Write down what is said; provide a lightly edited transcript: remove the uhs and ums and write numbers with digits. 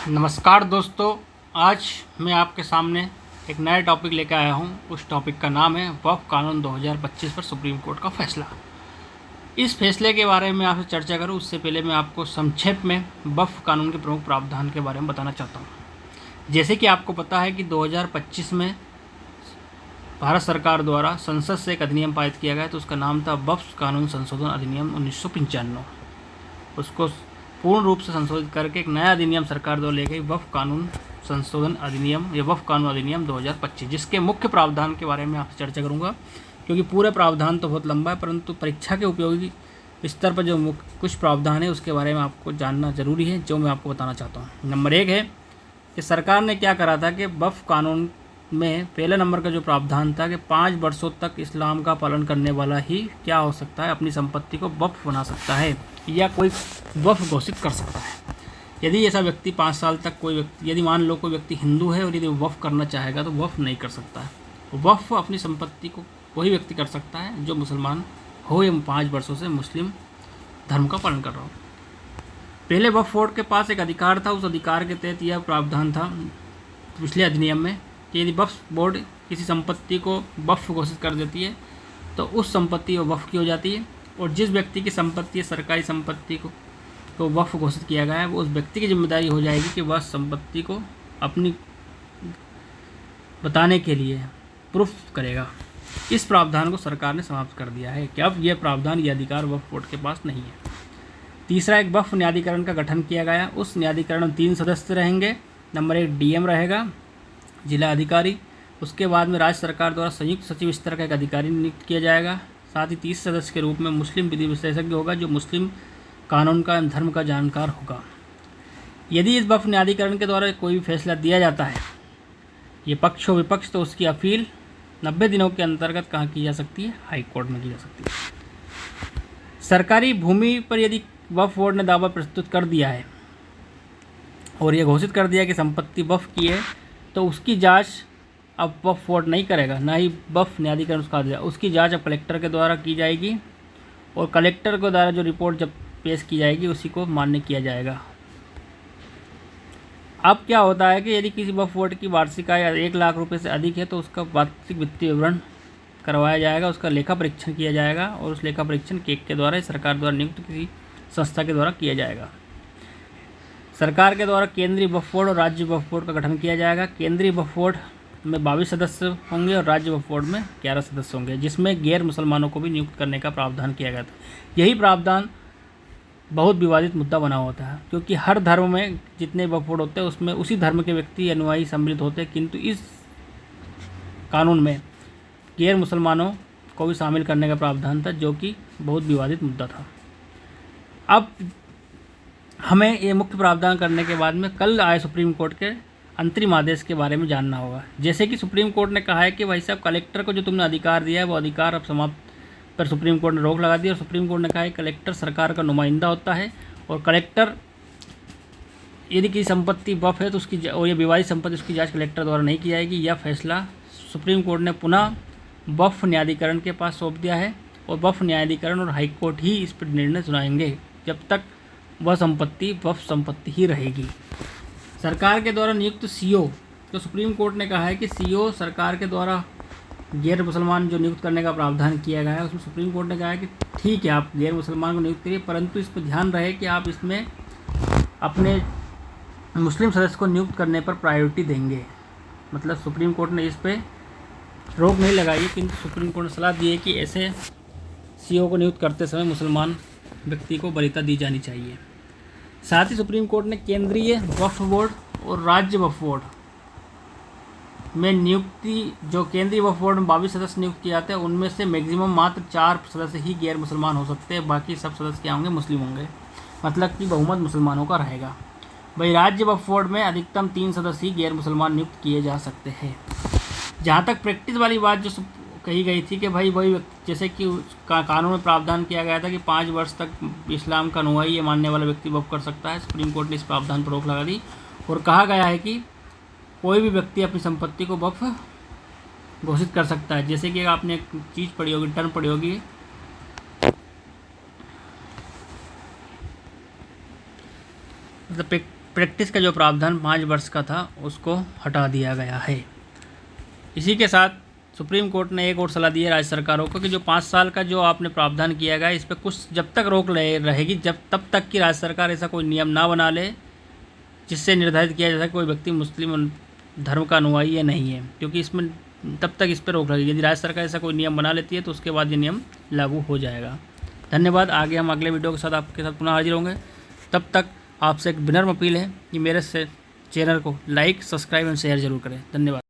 नमस्कार दोस्तों, आज मैं आपके सामने एक नया टॉपिक लेकर आया हूं। उस टॉपिक का नाम है वक्फ कानून 2025 पर सुप्रीम कोर्ट का फैसला। इस फैसले के बारे में आपसे चर्चा करूं उससे पहले मैं आपको संक्षेप में वक्फ कानून के प्रमुख प्रावधान के बारे में बताना चाहता हूं। जैसे कि आपको पता है कि 2025 में भारत सरकार द्वारा संसद से एक अधिनियम पारित किया गया, तो उसका नाम था वक्फ कानून संशोधन अधिनियम 1995। उसको पूर्ण रूप से संशोधित करके एक नया अधिनियम सरकार द्वारा ले गई, वक्फ कानून संशोधन अधिनियम या वक्फ कानून अधिनियम 2025, जिसके मुख्य प्रावधान के बारे में आपसे चर्चा करूंगा। क्योंकि पूरे प्रावधान तो बहुत लंबा है, परंतु परीक्षा के उपयोगी स्तर पर जो कुछ प्रावधान है उसके बारे में आपको जानना जरूरी है, जो मैं आपको बताना चाहता हूँ। नंबर 1 है कि सरकार ने क्या करा था कि वक्फ कानून में पहले नंबर का जो प्रावधान था कि 5 वर्षों तक इस्लाम का पालन करने वाला ही क्या हो सकता है, अपनी संपत्ति को वक्फ बना सकता है या कोई वक्फ घोषित कर सकता है। यदि ऐसा व्यक्ति 5 साल तक कोई व्यक्ति, यदि मान लो कोई व्यक्ति हिंदू है और यदि वक्फ करना चाहेगा तो वक्फ नहीं कर सकता है। वक्फ अपनी संपत्ति को वही व्यक्ति कर सकता है जो मुसलमान हो या 5 वर्षों से मुस्लिम धर्म का पालन कर रहा हो। पहले वक्फ बोर्ड के पास एक अधिकार था, उस अधिकार के तहत यह प्रावधान था पिछले अधिनियम में कि यदि वक्फ बोर्ड किसी संपत्ति को वक्फ घोषित कर देती है तो उस संपत्ति वो वक्फ की हो जाती है, और जिस व्यक्ति की संपत्ति सरकारी संपत्ति को वक्फ घोषित किया गया है वो उस व्यक्ति की जिम्मेदारी हो जाएगी कि वह संपत्ति को अपनी बताने के लिए प्रूफ करेगा। इस प्रावधान को सरकार ने समाप्त कर दिया है कि अब यह प्रावधान, यह अधिकार वक्फ बोर्ड के पास नहीं है। तीसरा, एक वक्फ न्यायाधिकरण का गठन किया गया। उस न्यायाधिकरण में 3 सदस्य रहेंगे। नंबर 1 डीएम रहेगा, जिला अधिकारी। उसके बाद में राज्य सरकार द्वारा संयुक्त सचिव स्तर का एक अधिकारी नियुक्त किया जाएगा। साथ ही 30 सदस्य के रूप में मुस्लिम विधि विशेषज्ञ होगा, जो मुस्लिम कानून का धर्म का जानकार होगा। यदि इस वक्फ न्यायाधिकरण के द्वारा कोई भी फैसला दिया जाता है, ये पक्ष हो विपक्ष, तो उसकी अपील 90 दिनों के अंतर्गत कहाँ की जा सकती है? हाई कोर्ट में की जा सकती है। सरकारी भूमि पर यदि वक्फ बोर्ड ने दावा प्रस्तुत कर दिया है और यह घोषित कर दिया कि संपत्ति वक्फ की है, तो उसकी जांच अब वक्फ बोर्ड नहीं करेगा, ना ही वक्फ न्यायाधिकरण उसका दिया। उसकी जांच अब कलेक्टर के द्वारा की जाएगी, और कलेक्टर के द्वारा जो रिपोर्ट जब पेश की जाएगी उसी को मान्य किया जाएगा। अब क्या होता है कि यदि किसी वक्फ बोर्ड की वार्षिक आय 1 लाख रुपए से अधिक है तो उसका वार्षिक वित्तीय विवरण करवाया जाएगा, उसका लेखा परीक्षण किया जाएगा, और उस लेखा परीक्षण केक के द्वारा सरकार द्वारा नियुक्त किसी संस्था के द्वारा किया जाएगा। सरकार के द्वारा केंद्रीय वक्फ बोर्ड और राज्य वक्फ बोर्ड का गठन किया जाएगा। केंद्रीय वक्फ बोर्ड में 22 सदस्य होंगे और राज्य वक्फ बोर्ड में 11 सदस्य होंगे, जिसमें गैर मुसलमानों को भी नियुक्त करने का प्रावधान किया गया था। यही प्रावधान बहुत विवादित मुद्दा बना होता है, क्योंकि हर धर्म में जितने वक्फ बोर्ड होते हैं उसमें उसी धर्म के व्यक्ति अनुयायी सम्मिलित होते हैं, किंतु इस कानून में गैर मुसलमानों को भी शामिल करने का प्रावधान था, जो कि बहुत विवादित मुद्दा था। अब हमें ये मुख्य प्रावधान करने के बाद में कल आए सुप्रीम कोर्ट के अंतरिम आदेश के बारे में जानना होगा। जैसे कि सुप्रीम कोर्ट ने कहा है कि भाई साहब, कलेक्टर को जो तुमने अधिकार दिया है वो अधिकार अब समाप्त पर सुप्रीम कोर्ट ने रोक लगा दी। और सुप्रीम कोर्ट ने कहा है कलेक्टर सरकार का नुमाइंदा होता है, और कलेक्टर यदि किसी संपत्ति वक्फ है तो उसकी और ये विवादित संपत्ति उसकी जांच कलेक्टर द्वारा नहीं की जाएगी। यह फैसला सुप्रीम कोर्ट ने पुनः वक्फ न्यायाधिकरण के पास सौंप दिया है, और वक्फ न्यायाधिकरण और हाईकोर्ट ही इस पर निर्णय सुनाएंगे जब तक वह संपत्ति वक्फ संपत्ति ही रहेगी। सरकार के द्वारा नियुक्त सीओ, तो सुप्रीम कोर्ट ने कहा है कि सीओ सरकार के द्वारा गैर मुसलमान जो नियुक्त करने का प्रावधान किया गया है, उसमें सुप्रीम कोर्ट ने कहा है कि ठीक है आप गैर मुसलमान को नियुक्त करिए, परंतु इस पर ध्यान रहे कि आप इसमें अपने मुस्लिम सदस्य को नियुक्त करने पर प्रायोरिटी देंगे। मतलब सुप्रीम कोर्ट ने इस पर रोक नहीं लगाई, किंतु सुप्रीम कोर्ट ने सलाह दी है कि ऐसे सीओ को नियुक्त करते समय मुसलमान व्यक्ति को वरीयता दी जानी चाहिए। साथ ही सुप्रीम कोर्ट ने केंद्रीय वक्फ बोर्ड और राज्य वक्फ बोर्ड में नियुक्ति, जो केंद्रीय वक्फ बोर्ड में 22 सदस्य नियुक्त किए जाते हैं, उनमें से मैक्सिमम मात्र 4 सदस्य ही गैर मुसलमान हो सकते हैं, बाकी सब सदस्य क्या होंगे? मुस्लिम होंगे। मतलब कि बहुमत मुसलमानों का रहेगा। वही राज्य वक्फ बोर्ड में अधिकतम 3 सदस्य ही गैर मुसलमान नियुक्त किए जा सकते हैं। जहाँ तक प्रैक्टिस वाली बात जो कही गई थी कि भाई वही जैसे कि कानून में प्रावधान किया गया था कि 5 वर्ष तक इस्लाम का अनुयायी ये मानने वाला व्यक्ति वक्फ कर सकता है, सुप्रीम कोर्ट ने इस प्रावधान पर रोक लगा दी और कहा गया है कि कोई भी व्यक्ति अपनी संपत्ति को वक्फ घोषित कर सकता है। जैसे कि आपने एक चीज़ पढ़ी होगी, टर्म पढ़ी होगी, मतलब प्रैक्टिस का जो प्रावधान 5 वर्ष का था उसको हटा दिया गया है। इसी के साथ सुप्रीम कोर्ट ने एक और सलाह दी है राज्य सरकारों को कि जो 5 साल का जो आपने प्रावधान किया गया इस पर कुछ जब तक रोक रहेगी तब तक कि राज्य सरकार ऐसा कोई नियम ना बना ले जिससे निर्धारित किया जा सके कोई व्यक्ति मुस्लिम धर्म का अनुयायी या नहीं है, क्योंकि इसमें तब तक इस पर रोक लगेगी। यदि राज्य सरकार ऐसा कोई नियम बना लेती है तो उसके बाद ये नियम लागू हो जाएगा। धन्यवाद। आगे हम अगले वीडियो के साथ आपके साथ पुनः हाजिर होंगे। तब तक आपसे एक विनम्र अपील है कि मेरे से चैनल को लाइक, सब्सक्राइब एंड शेयर जरूर करें। धन्यवाद।